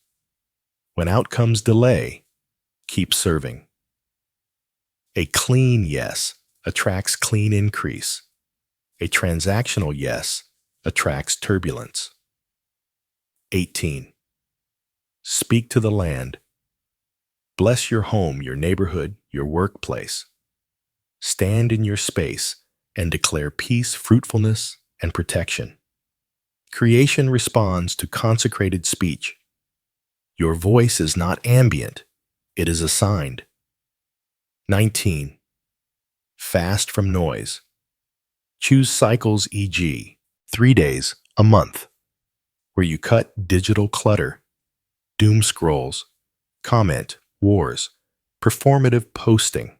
When outcomes delay, keep serving. A clean yes attracts clean increase. A transactional yes attracts turbulence. 18. Speak to the land. Bless your home, your neighborhood, your workplace. Stand in your space and declare peace, fruitfulness, and protection. Creation responds to consecrated speech. Your voice is not ambient, it is assigned. 19. Fast from noise. Choose cycles, e.g., 3 days, a month, where you cut digital clutter, doom scrolls, comment, wars, performative posting.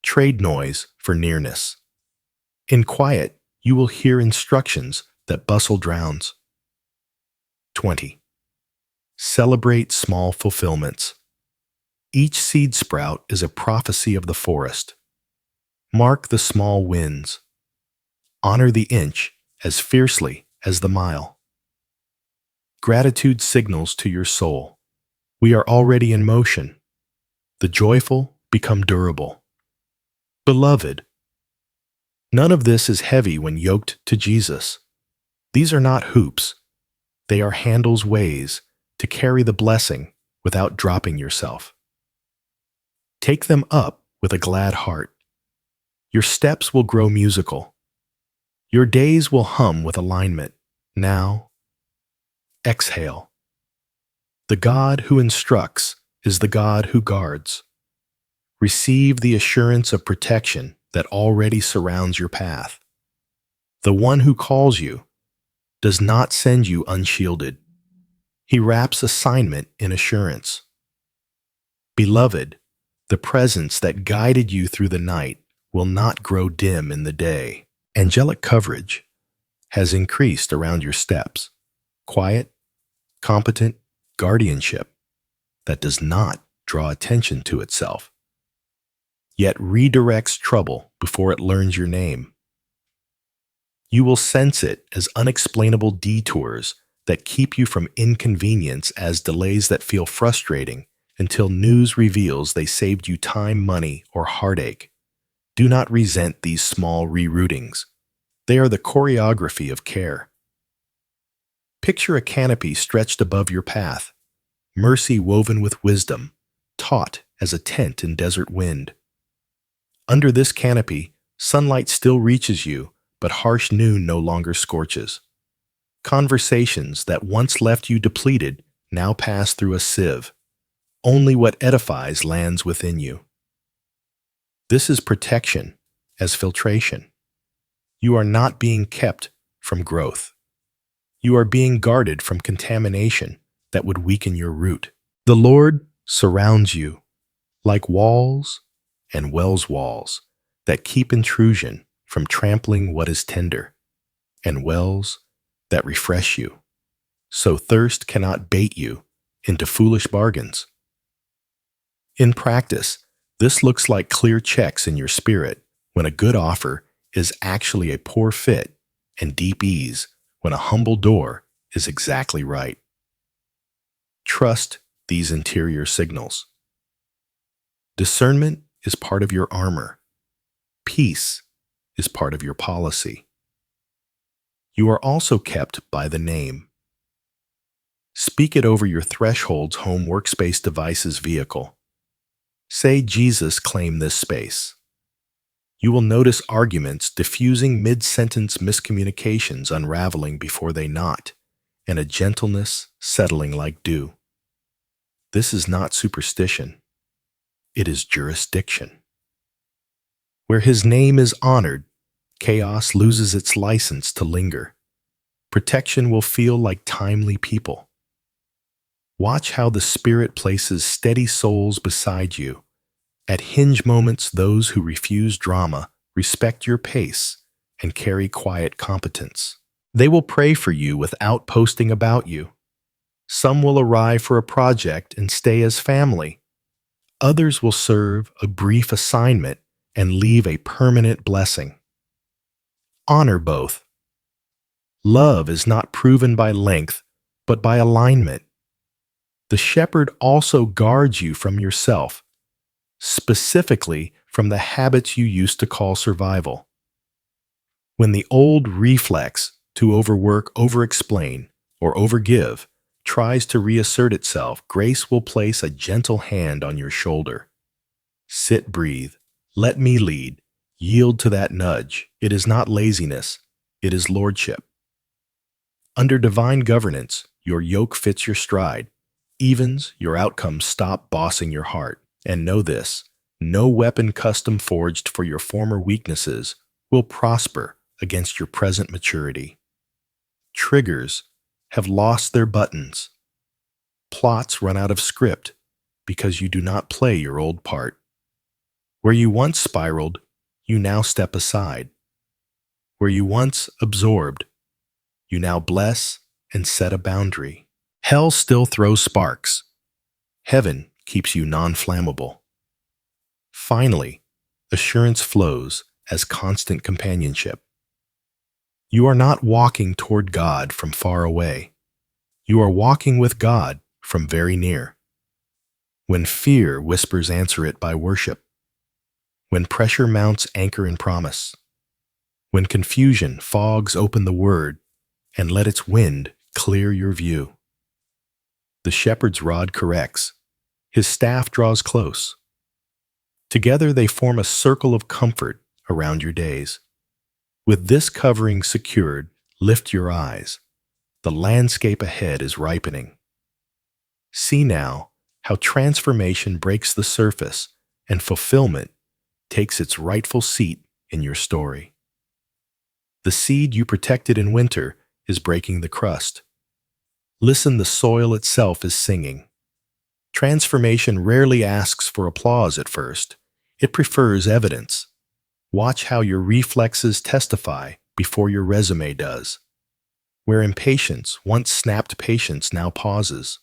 Trade noise for nearness. In quiet, you will hear instructions that bustle drowns. 20. Celebrate small fulfillments. Each seed sprout is a prophecy of the forest. Mark the small wins. Honor the inch as fiercely as the mile. Gratitude signals to your soul. We are already in motion. The joyful become durable. Beloved, none of this is heavy when yoked to Jesus. These are not hoops. They are handles, ways to carry the blessing without dropping yourself. Take them up with a glad heart. Your steps will grow musical. Your days will hum with alignment. Now, exhale. The God who instructs is the God who guards. Receive the assurance of protection that already surrounds your path. The one who calls you does not send you unshielded. He wraps assignment in assurance. Beloved, the presence that guided you through the night will not grow dim in the day. Angelic coverage has increased around your steps. Quiet, competent guardianship that does not draw attention to itself, yet redirects trouble before it learns your name. You will sense it as unexplainable detours that keep you from inconvenience, as delays that feel frustrating until news reveals they saved you time, money, or heartache. Do not resent these small reroutings. They are the choreography of care. Picture a canopy stretched above your path, mercy woven with wisdom, taut as a tent in desert wind. Under this canopy, sunlight still reaches you, but harsh noon no longer scorches. Conversations that once left you depleted now pass through a sieve. Only what edifies lands within you. This is protection as filtration. You are not being kept from growth. You are being guarded from contamination that would weaken your root. The Lord surrounds you like walls and wells walls that keep intrusion from trampling what is tender, and wells that refresh you, so thirst cannot bait you into foolish bargains. In practice, this looks like clear checks in your spirit when a good offer is actually a poor fit, and deep ease when a humble door is exactly right. Trust these interior signals. Discernment is part of your armor. Peace is part of your policy. You are also kept by the name. Speak it over your thresholds, home, workspace, devices, vehicle. Say, Jesus, claim this space. You will notice arguments diffusing mid-sentence, miscommunications unraveling before they knot, and a gentleness settling like dew. This is not superstition. It is jurisdiction. Where his name is honored, chaos loses its license to linger. Protection will feel like timely people. Watch how the Spirit places steady souls beside you. At hinge moments, those who refuse drama respect your pace and carry quiet competence. They will pray for you without posting about you. Some will arrive for a project and stay as family. Others will serve a brief assignment and leave a permanent blessing. Honor both. Love is not proven by length, but by alignment. The shepherd also guards you from yourself, specifically from the habits you used to call survival. When the old reflex to overwork, overexplain, or overgive tries to reassert itself, grace will place a gentle hand on your shoulder. Sit, breathe. Let me lead. Yield to that nudge. It is not laziness. It is lordship. Under divine governance, your yoke fits your stride. Evens, your outcomes stop bossing your heart. And know this, no weapon custom forged for your former weaknesses will prosper against your present maturity. Triggers have lost their buttons. Plots run out of script because you do not play your old part. Where you once spiraled, you now step aside. Where you once absorbed, you now bless and set a boundary. Hell still throws sparks. Heaven keeps you non-flammable. Finally, assurance flows as constant companionship. You are not walking toward God from far away. You are walking with God from very near. When fear whispers, answer it by worship. When pressure mounts, anchor in promise. When confusion fogs, open the word and let its wind clear your view. The shepherd's rod corrects. His staff draws close. Together they form a circle of comfort around your days. With this covering secured, lift your eyes. The landscape ahead is ripening. See now how transformation breaks the surface and fulfillment takes its rightful seat in your story. The seed you protected in winter is breaking the crust. Listen, the soil itself is singing. Transformation rarely asks for applause at first. It prefers evidence. Watch how your reflexes testify before your resume does. Where impatience once snapped patience now pauses.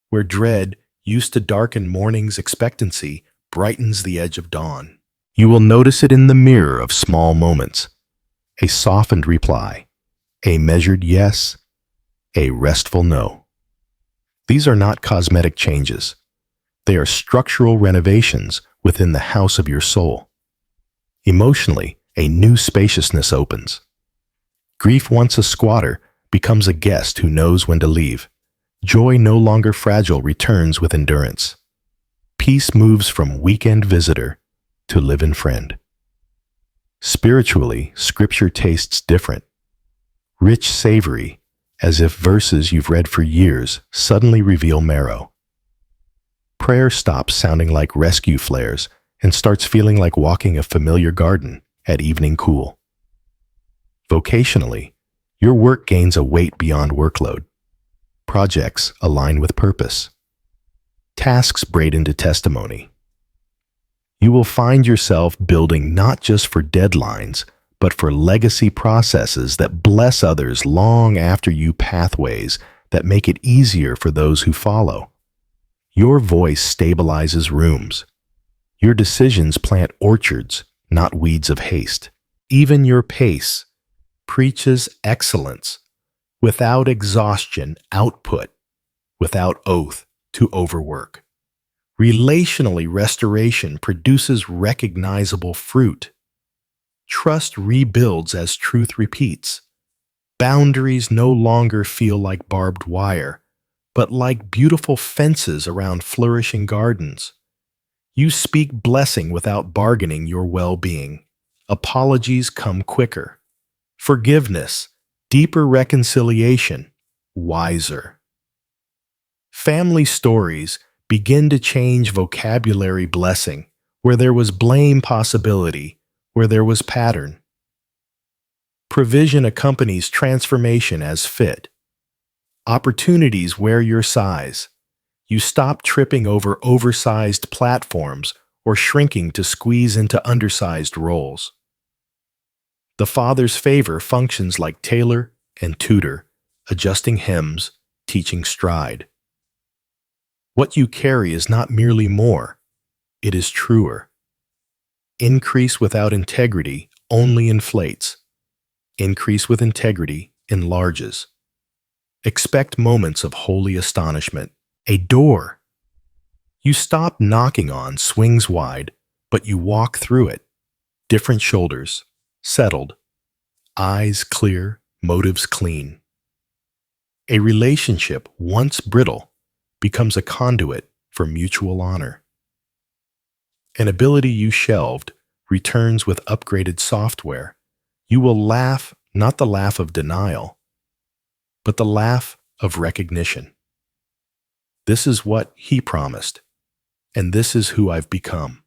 Where dread used to darken morning's expectancy brightens the edge of dawn. You will notice it in the mirror of small moments. A softened reply, a measured yes, a restful no. These are not cosmetic changes. They are structural renovations within the house of your soul. Emotionally, a new spaciousness opens. Grief, once a squatter, becomes a guest who knows when to leave. Joy, no longer fragile, returns with endurance. Peace moves from weekend visitor to live-in friend. Spiritually, Scripture tastes different. Rich, savory, as if verses you've read for years suddenly reveal marrow. Prayer stops sounding like rescue flares and starts feeling like walking a familiar garden at evening cool. Vocationally, your work gains a weight beyond workload. Projects align with purpose. Tasks braid into testimony. You will find yourself building not just for deadlines, but for legacy processes that bless others long after you, pathways that make it easier for those who follow. Your voice stabilizes rooms. Your decisions plant orchards, not weeds of haste. Even your pace preaches excellence, without exhaustion, output, without oath to overwork. Relationally, restoration produces recognizable fruit. Trust rebuilds as truth repeats. Boundaries no longer feel like barbed wire, but like beautiful fences around flourishing gardens. You speak blessing without bargaining your well-being. Apologies come quicker. Forgiveness, deeper reconciliation, wiser. Family stories begin to change vocabulary, blessing, where there was blame, possibility, where there was pattern. Provision accompanies transformation as fit. Opportunities wear your size. You stop tripping over oversized platforms or shrinking to squeeze into undersized roles. The Father's favor functions like tailor and tutor, adjusting hems, teaching stride. What you carry is not merely more, it is truer. Increase without integrity only inflates. Increase with integrity enlarges. Expect moments of holy astonishment. A door you stop knocking on swings wide, but you walk through it. Different shoulders, settled, eyes clear, motives clean. A relationship once brittle becomes a conduit for mutual honor. An ability you shelved returns with upgraded software. You will laugh, not the laugh of denial, but the laugh of recognition. This is what he promised, and this is who I've become.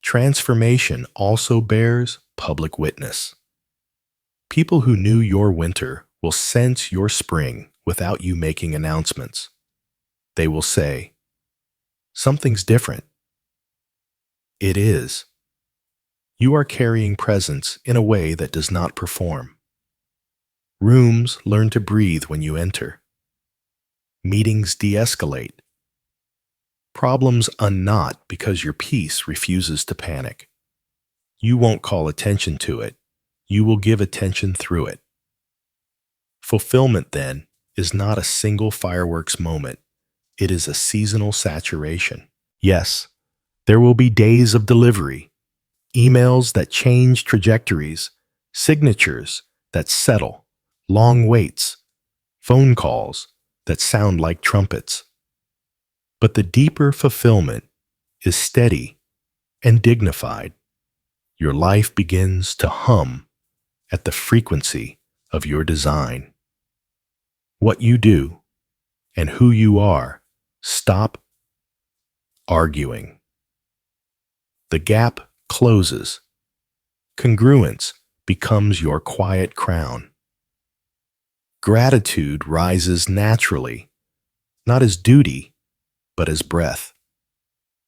Transformation also bears public witness. People who knew your winter will sense your spring without you making announcements. They will say, "Something's different." It is. You are carrying presence in a way that does not perform. Rooms learn to breathe when you enter. Meetings de-escalate. Problems unknot because your peace refuses to panic. You won't call attention to it. You will give attention through it. Fulfillment, then, is not a single fireworks moment. It is a seasonal saturation. Yes, there will be days of delivery, emails that change trajectories, signatures that settle, long waits, phone calls that sound like trumpets. But the deeper fulfillment is steady and dignified. Your life begins to hum at the frequency of your design. What you do and who you are stop arguing. The gap closes. Congruence becomes your quiet crown. Gratitude rises naturally, not as duty, but as breath.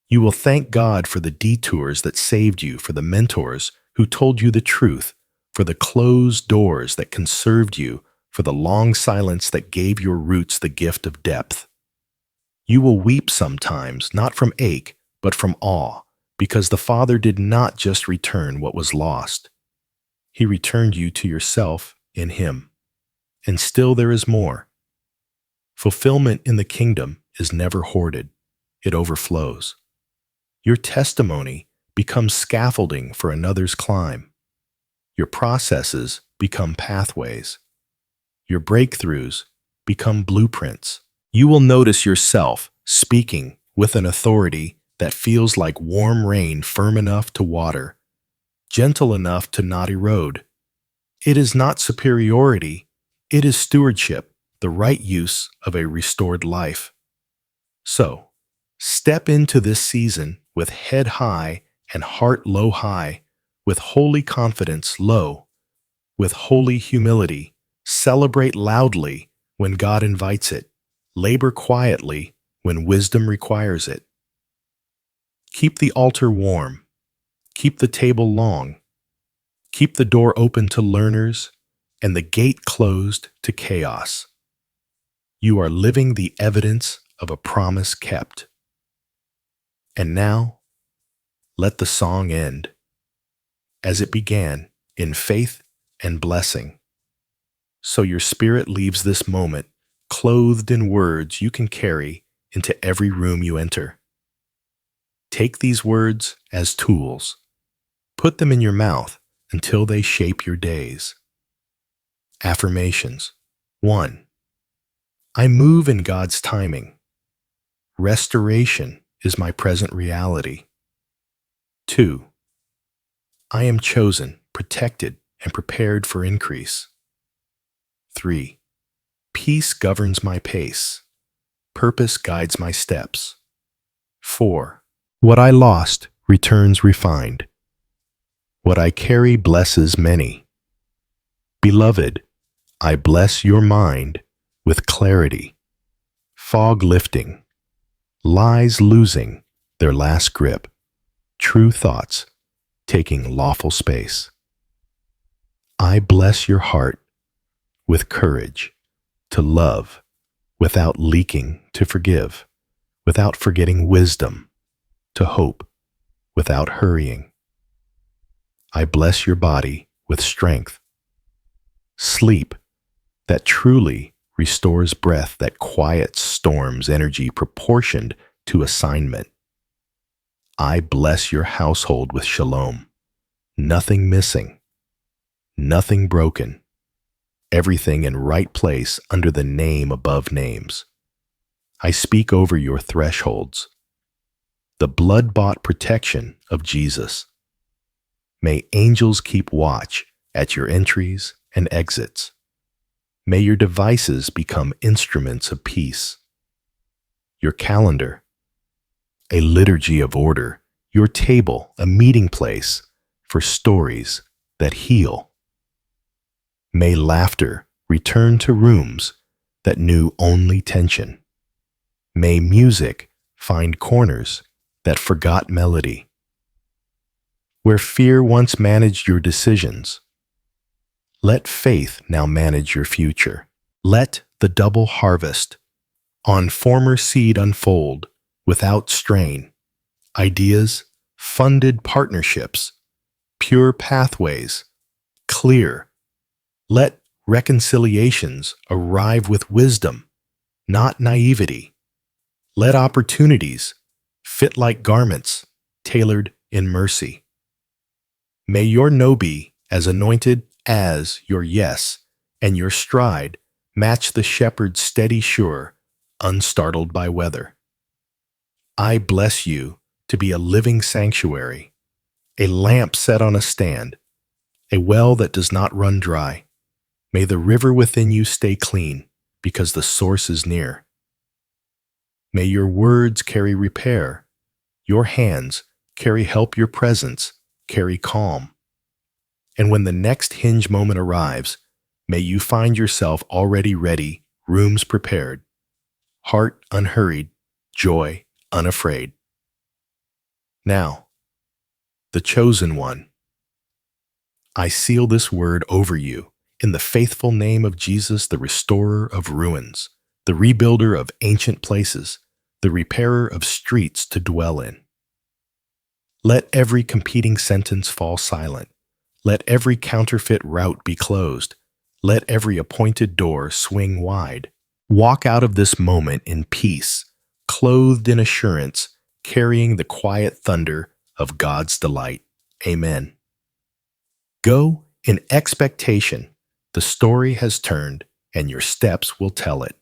You will thank God for the detours that saved you, for the mentors who told you the truth, for the closed doors that conserved you, for the long silence that gave your roots the gift of depth. You will weep sometimes, not from ache, but from awe, because the Father did not just return what was lost. He returned you to yourself in Him. And still there is more. Fulfillment in the kingdom is never hoarded. It overflows. Your testimony becomes scaffolding for another's climb. Your processes become pathways. Your breakthroughs become blueprints. You will notice yourself speaking with an authority that feels like warm rain, firm enough to water, gentle enough to not erode. It is not superiority, it is stewardship, the right use of a restored life. So, step into this season with head high and heart low high, with holy confidence low, with holy humility. Celebrate loudly when God invites it. Labor quietly when wisdom requires it. Keep the altar warm. Keep the table long. Keep the door open to learners and the gate closed to chaos. You are living the evidence of a promise kept. And now, let the song end, as it began, in faith and blessing. So your spirit leaves this moment clothed in words you can carry into every room you enter. Take these words as tools. Put them in your mouth until they shape your days. Affirmations. 1. I move in God's timing. Restoration is my present reality. 2. I am chosen, protected, and prepared for increase. 3. Peace governs my pace. Purpose guides my steps. 4. What I lost returns refined. What I carry blesses many. Beloved, I bless your mind with clarity, fog lifting, lies losing their last grip, true thoughts taking lawful space. I bless your heart with courage to love without leaking to forgive, without forgetting wisdom, to hope without hurrying. I bless your body with strength, sleep that truly restores breath that quiets storms, energy proportioned to assignment. I bless your household with shalom, nothing missing, nothing broken, everything in right place under the name above names. I speak over your thresholds, the blood-bought protection of Jesus. May angels keep watch at your entries and exits. May your devices become instruments of peace. Your calendar, a liturgy of order. Your table, a meeting place for stories that heal. May laughter return to rooms that knew only tension. May music find corners that forgot melody. Where fear once managed your decisions, let faith now manage your future. Let the double harvest on former seed unfold without strain. Ideas, funded partnerships, pure pathways, clear. Let reconciliations arrive with wisdom, not naivety. Let opportunities fit like garments, tailored in mercy. May your no be as anointed as your yes, and your stride match the shepherd's steady sure, unstartled by weather. I bless you to be a living sanctuary, a lamp set on a stand, a well that does not run dry. May the river within you stay clean, because the source is near. May your words carry repair, your hands carry help, your presence carry calm. And when the next hinge moment arrives, may you find yourself already ready, rooms prepared, heart unhurried, joy unafraid. Now, the chosen one, I seal this word over you in the faithful name of Jesus, the restorer of ruins, the rebuilder of ancient places, the repairer of streets to dwell in. Let every competing sentence fall silent. Let every counterfeit route be closed. Let every appointed door swing wide. Walk out of this moment in peace, clothed in assurance, carrying the quiet thunder of God's delight. Amen. Go in expectation. The story has turned, and your steps will tell it.